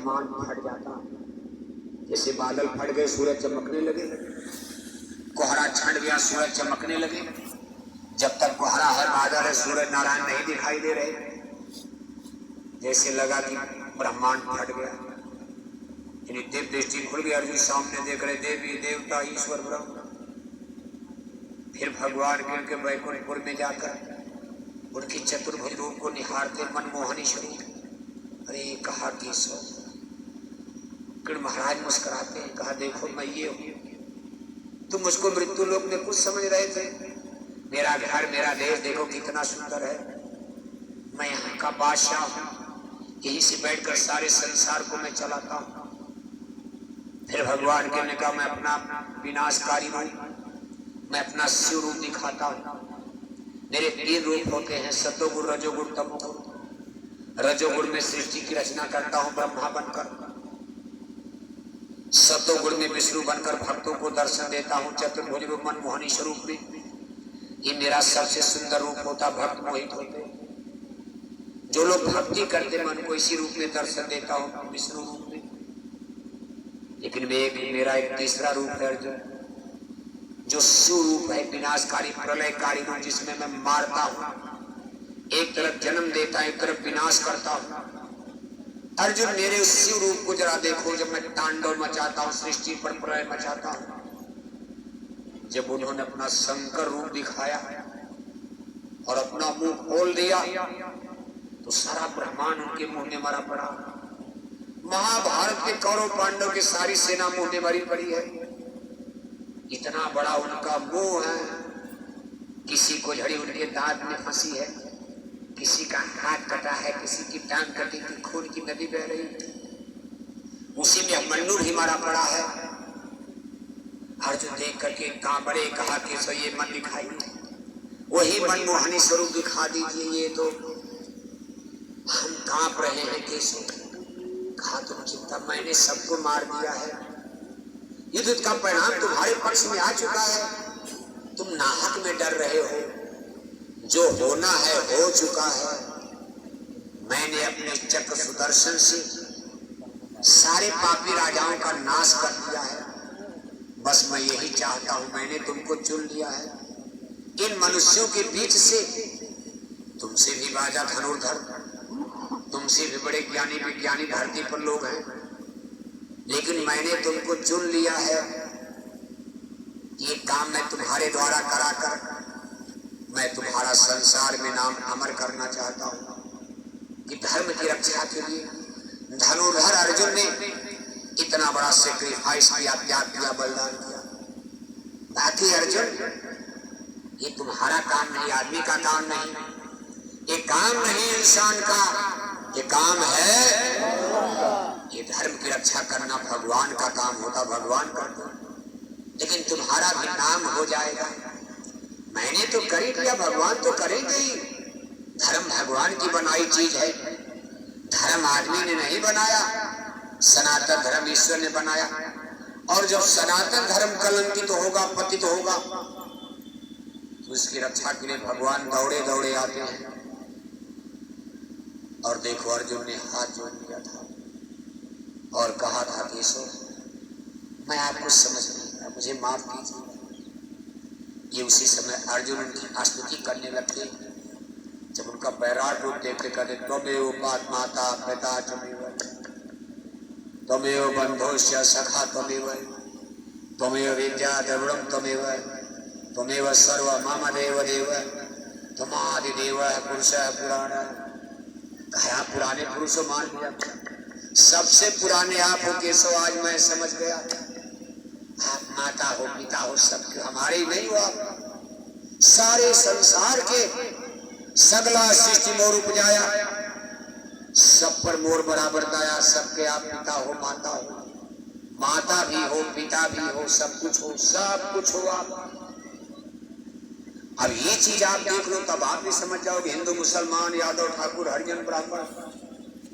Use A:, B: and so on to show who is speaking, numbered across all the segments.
A: ब्रह्मांड फट जाता। जैसे बादल फट गए, सूरज चमकने लगे, कोहरा छंट गया, सूरज चमकने लगे। जब तक कोहरा है, बादल है, सूरज नारायण नहीं दिखाई दे रहे। जैसे लगा कि ब्रह्मांड फट गया, यानी दिव्य दृष्टि खुल गई। अर्जुन सामने देख रहे, देवी देवता ईश्वर ब्रह्म। फिर भगवान के उनके वैकुंठपुर में जाकर उनकी चतुर्भुज रूप को निहारते मनमोहनी स्वरूप। अरे कहा केशव, कृष्ण महाराज मुस्कुराते हैं, कहा देखो मैं ये हूं। तुम मुझको मृत्यु लोक में कुछ समझ रहे थे, मेरा घर मेरा देश देखो कितना सुंदर है। मैं यहाँ का बादशाह हूँ, यहीं से बैठकर सारे संसार को मैं चलाता हूँ। फिर भगवान के ने कहा मैं अपना विनाशकारी रूप, मैं अपना शिव रूप दिखाता हूँ। मेरे 3 रूप होते हैं, सतोगुण रजोगुण तमोगुण। रजोगुण में सृष्टि की रचना करता हूँ ब्रह्मा बनकर, सतोगुण में विष्णु बनकर भक्तों को दर्शन देता हूँ चतुर्भुज रूप मनमोहनी स्वरूप में। ये मेरा सबसे सुंदर रूप होता, भक्त मोहित होते। जो लोग भक्ति करते मन को इसी रूप में दर्शन देता हूँ विष्णु रूप में। लेकिन मेरा एक तीसरा रूप है अर्जुन, जो शिव रूप है, विनाशकारी प्रलयकारी रूप, जिसमें मैं मारता हूँ। एक तरफ जन्म देता है, एक तरफ विनाश करता हूँ। अर्जुन मेरे उस शिव रूप को जरा देखो, जब मैं तांडव मचाता हूँ, सृष्टि पर प्रलय मचाता हूँ। जब उन्होंने अपना शंकर रूप दिखाया और अपना मुंह खोल दिया तो सारा ब्रह्मांड उनके मुंह में मरा पड़ा। महाभारत के कौरव पांडव की सारी सेना मुंह में मरी पड़ी है। इतना बड़ा उनका मुंह है, किसी को झड़ी उनके दांत में फंसी है, किसी का हाथ कटा है, किसी की टांग कटी थी, खून की नदी बह रही थी, उसी में मन्नू भी मारा पड़ा है। अर्जुन देख करके कांपड़े, कहा कि सो ये मन दिखाई, वही मनमोहनी स्वरूप दिखा दीजिए। ये तो हम कांप रहे हैं केशव। कहा तुम चिंता, मैंने सबको मार दिया है, युद्ध का परिणाम तुम्हारे पक्ष में आ चुका है। तुम नाहक में डर रहे हो, जो होना है हो चुका है। मैंने अपने चक्र सुदर्शन से सारे पापी राजाओं का नाश कर दिया है। बस मैं यही चाहता हूं, मैंने तुमको चुन लिया है। इन मनुष्यों के बीच से तुमसे भी बाजा धनुर्धर, तुमसे भी बड़े ज्ञानी विज्ञानी धरती पर लोग हैं, लेकिन मैंने तुमको चुन लिया है। ये काम मैं तुम्हारे द्वारा कराकर मैं तुम्हारा संसार में नाम अमर करना चाहता हूँ कि धर्म की रक्षा के लिए धनुर्धर अर्जुन ने इतना बड़ा सेक्रीफाइस किया, त्याग किया, बलिदान किया। बाकी अर्जुन ये तुम्हारा काम नहीं, आदमी का काम नहीं, ये काम नहीं इंसान का, ये काम है, ये धर्म की रक्षा करना भगवान का काम होता, भगवान करता। लेकिन तुम्हारा भी नाम हो जाएगा। मैंने तो कर ही दिया, भगवान तो करेंगे ही। धर्म भगवान की बनाई चीज है, धर्म आदमी ने नहीं बनाया, सनातन धर्म ईश्वर ने बनाया। और जब सनातन धर्म कलंकित होगा, पतित होगा, तो उसकी रक्षा के लिए भगवान दौड़े दौड़े आते हैं। और देखो अर्जुन ने हाथ जोड़ लिया था और कहा था केशव मैं आपको समझ नहीं आया, मुझे माफ कीजिए। ये उसी समय अर्जुन उनकी स्तुति करने लगते। जब उनका बैराग रूप देखते कहते त्वमेव माता पिता त्वमेव बंधुश्च सखा त्वमेव विद्या द्रविणं त्वमेव सर्व मम देव देव त्वमादिदेव पुरुषः पुराणः। कहा पुराने पुरुषों मान लिया, सबसे पुराने आप हो केशव। आज मैं समझ गया, आप माता हो, पिता हो, सबके हमारे ही नहीं हो। आप सारे संसार के सगला सृष्टि मोर उपजाया, सब पर मोर बराबर दाया। सबके आप पिता हो, माता हो, माता भी हो, पिता भी हो, सब कुछ हो, सब कुछ हो आप। अब ये चीज आप देख लो, तब आप भी समझ जाओगे हिंदू मुसलमान यादव ठाकुर हरिजन ब्राह्मण,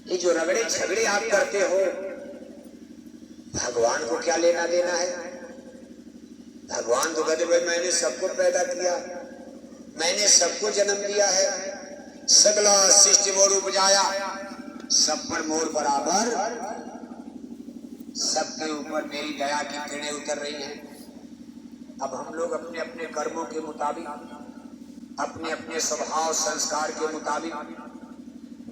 A: ये जो रगड़े झगड़े आप करते हो, भगवान को क्या लेना देना है। भगवान तो कहते भाई मैंने सबको पैदा किया, मैंने सबको जन्म दिया है, सगला सृष्टि मोर उपजाया, सब पर मोर बराबर सबके ऊपर मेरी दया की किरणें उतर रही हैं। अब हम लोग अपने अपने कर्मों के मुताबिक, अपने अपने स्वभाव संस्कार के मुताबिक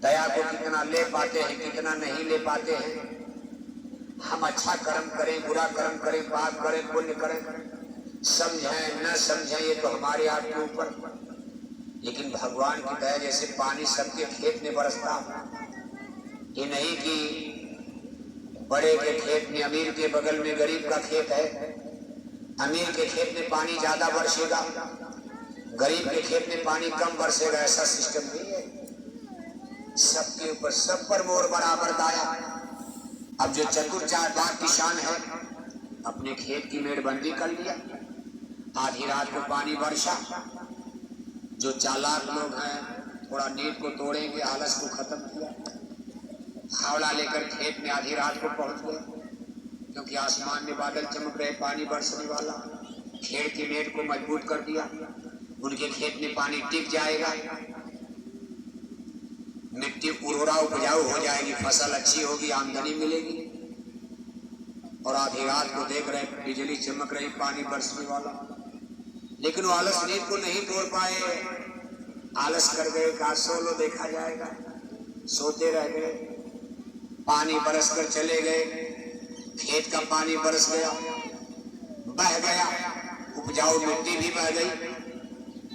A: दया को कितना ले पाते हैं, कितना नहीं ले पाते हैं। हम अच्छा कर्म करें, बुरा कर्म करें, पाप करें, पुण्य करें, समझें न समझें, ये तो हमारे हाथ के ऊपर। लेकिन भगवान की दया जैसे पानी सबके खेत में बरसता, ये नहीं कि बड़े के खेत में, अमीर के बगल में गरीब का खेत है, अमीर के खेत में पानी ज्यादा बरसेगा, गरीब के खेत में पानी कम बरसेगा, ऐसा सिस्टम नहीं है। सबके ऊपर, सब पर मोर बराबर दाया। अब जो चतुर चालाक किसान है, अपने खेत की मेड़बंदी कर लिया, आधी रात को पानी बरसा। जो चालाक लोग हैं थोड़ा नींद को तोड़ेंगे, आलस को खत्म किया, हावड़ा लेकर खेत में आधी रात को पहुंच गए, क्योंकि आसमान में बादल चमक रहे, पानी बरसने वाला। खेत की मेड़ को मजबूत कर दिया, उनके खेत में पानी टिक जाएगा, मिट्टी उर्वरा उपजाऊ हो जाएगी, फसल अच्छी होगी, आमदनी मिलेगी। और आधी रात को देख रहे बिजली चमक रही, पानी बरसने वाला, लेकिन वो आलस नींद को नहीं तोड़ पाए, आलस कर गए, कहा सो लो देखा जाएगा, सोते रह गए। पानी बरस कर चले गए, खेत का पानी बरस गया, बह गया, उपजाऊ मिट्टी भी बह गई,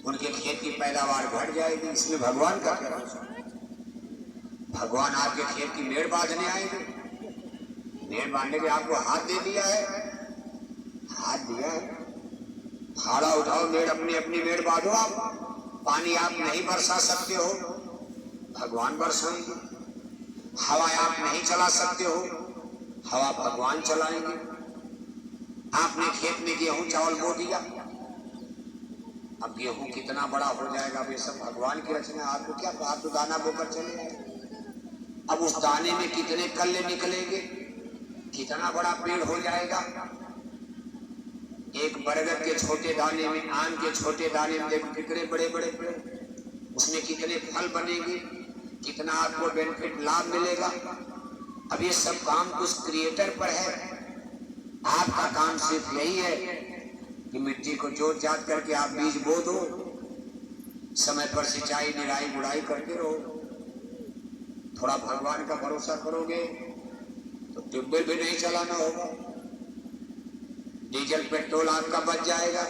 A: उनके खेत की पैदावार घट जाएगी। इसमें भगवान का क्या दोष? भगवान आपके खेत की मेड़ बांधने आएंगे, मेड़ बांधने के आपको हाथ दे दिया है, हाथ दिया है, फाड़ा उठाओ, मेड़ अपनी अपनी मेड़ बांधो। आप पानी आप नहीं बरसा सकते हो, भगवान बरसाएंगे। हवा आप नहीं चला सकते हो, हवा भगवान चलाएंगे। आपने खेत में गेहूं चावल बो दिया, अब गेहूं कितना बड़ा हो जाएगा, ये सब भगवान की रचना। आपको क्या, आप तो दाना बोकर चले आए, अब उस दाने में कितने कल्ले निकलेंगे, कितना बड़ा पेड़ हो जाएगा। एक बरगद के छोटे दाने में, आम के छोटे दाने में देखो कितने बड़े बड़े पेड़, उसमें कितने फल बनेंगे, कितना आपको बेनिफिट लाभ मिलेगा। अब ये सब काम उस क्रिएटर पर है। आपका काम सिर्फ यही है कि मिट्टी को जोत जात करके आप बीज बो दो, समय पर सिंचाई निराई गुड़ाई करते रहो। थोड़ा भगवान का भरोसा करोगे तो ट्यूबवेल भी नहीं चलाना होगा, डीजल पेट्रोल आपका बच जाएगा।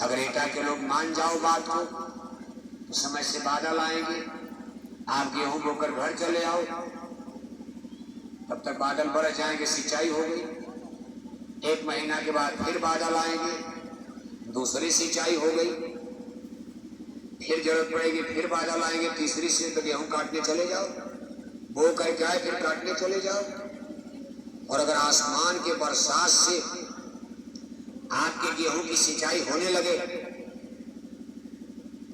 A: अगर एटा के लोग मान जाओ बात को तो समय से बादल आएंगे, आप गेहूं बोकर घर चले आओ, तब तक बादल बरस जाएंगे, सिंचाई हो गई। एक महीना के बाद फिर बादल आएंगे, दूसरी सिंचाई हो गई, फिर जरूरत पड़ेगी, फिर बादल आएंगे, तीसरी से तो गेहूं काटने चले जाओ, बो करके आए फिर काटने चले जाओ। और अगर आसमान के बरसात से आपके गेहूं की सिंचाई होने लगे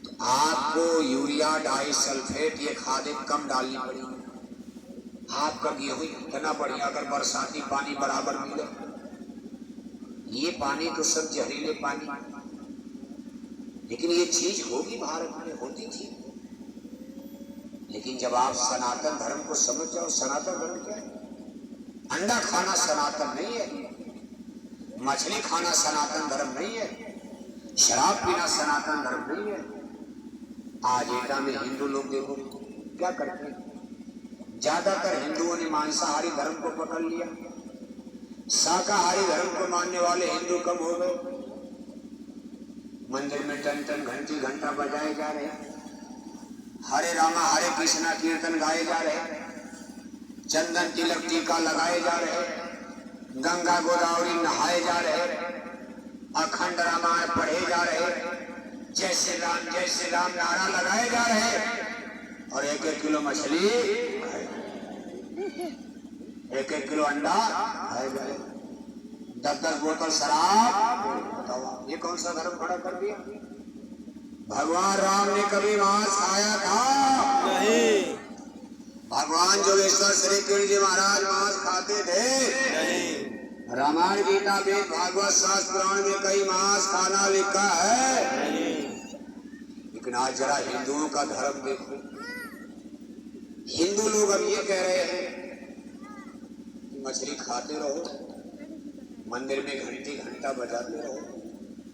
A: तो आपको यूरिया, डाई सल्फेट ये खादें कम डालनी पड़ेगी। आपका गेहूं इतना बढ़िया अगर बरसाती पानी बराबर मिले। ये पानी तो सब जहरीले पानी, लेकिन ये चीज होगी, भारत में होती थी। लेकिन जब आप सनातन धर्म को समझ जाओ, सनातन धर्म क्या है? अंडा खाना सनातन नहीं है, मछली खाना सनातन धर्म नहीं है, शराब पीना सनातन धर्म नहीं है। आज एटा में हिंदू लोग देखो क्या करते हैं, ज्यादातर हिंदुओं ने मांसाहारी धर्म को पकड़ लिया, शाकाहारी धर्म को मानने वाले हिंदू कम हो गए। मंदिर में टन टन घंटी घंटा बजाए जा रहे, हरे रामा हरे कृष्णा कीर्तन गाए जा रहे, चंदन तिलक टीका लगाए जा रहे, गंगा गोदावरी नहाए जा रहे, अखंड रामायण पढ़े जा रहे, जय श्री राम नारा लगाए जा रहे, और 1-1 किलो मछली, 1-1 किलो अंडा खाए जा रहे, 10-10 बोतल शराब। बताओ ये कौन सा धर्म खड़ा कर दिया? भगवान राम ने कभी मांस खाया था? नहीं। भगवान जोगेश्वर श्री कृष्ण जी महाराज मांस खाते थे? नहीं। रामायण गीता वेद भागवत शास्त्र पुराण में कई मांस खाना लिखा है। नहीं। लेकिन आज जरा हिंदुओं का धर्म देखो, हिंदू लोग अब ये कह रहे हैं मछली खाते रहो, मंदिर में घंटी घंटा बजाते रहो,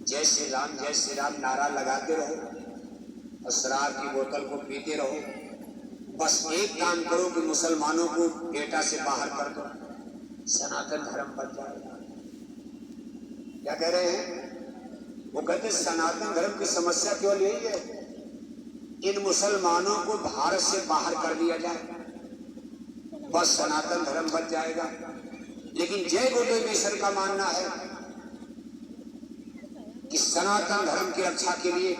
A: जय श्री राम नारा लगाते रहो और शराब की बोतल को पीते रहो। बस एक काम करो कि मुसलमानों को डेटा से बाहर कर दो, सनातन धर्म बन जाएगा। क्या कह रहे हैं वो? कहते सनातन धर्म की समस्या केवल यही है, इन मुसलमानों को भारत से बाहर कर दिया जाए, बस सनातन धर्म बच जाएगा। लेकिन जय गोदेवेश्वर का मानना है कि सनातन धर्म की रक्षा के लिए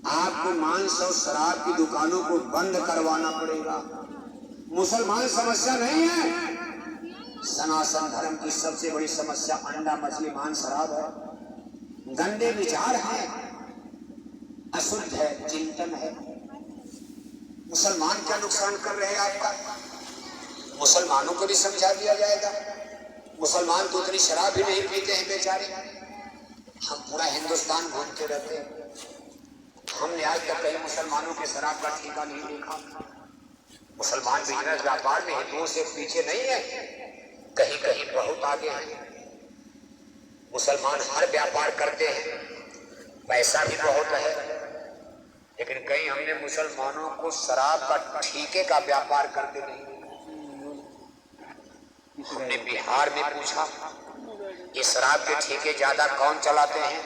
A: आपको मांस और शराब की दुकानों को बंद करवाना पड़ेगा। मुसलमान समस्या नहीं है, सनातन धर्म की सबसे बड़ी समस्या अंडा मछली मांस शराब है, गंदे विचार है, अशुद्ध है, चिंतन है। मुसलमान क्या नुकसान कर रहे हैं आपका? मुसलमानों को भी समझा दिया जाएगा। मुसलमान तो उतनी शराब भी नहीं पीते हैं बेचारे। हम पूरा हिंदुस्तान घूमते रहते हैं, हमने आज तक कहीं मुसलमानों के शराब का ठेका नहीं देखा। मुसलमान बिजनेस व्यापार में हिंदुओं से पीछे नहीं है, कहीं कहीं बहुत आगे हैं। मुसलमान हर व्यापार करते हैं, पैसा भी बहुत है, लेकिन कहीं हमने मुसलमानों को शराब का ठेके का व्यापार करते नहीं। हमने बिहार में पूछा ये शराब के ठेके ज्यादा कौन चलाते हैं?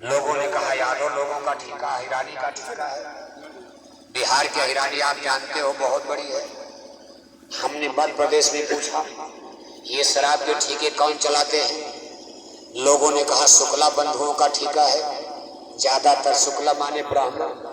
A: लोगों ने कहा यादव लोगों का ठेका, हिरानी का ठेका है। बिहार की हिरानी आप जानते हो बहुत बड़ी है। हमने मध्य प्रदेश में पूछा ये शराब के ठेके कौन चलाते हैं? लोगों ने कहा शुक्ला बंधुओं का ठेका है, ज्यादातर शुक्ला माने ब्राह्मण।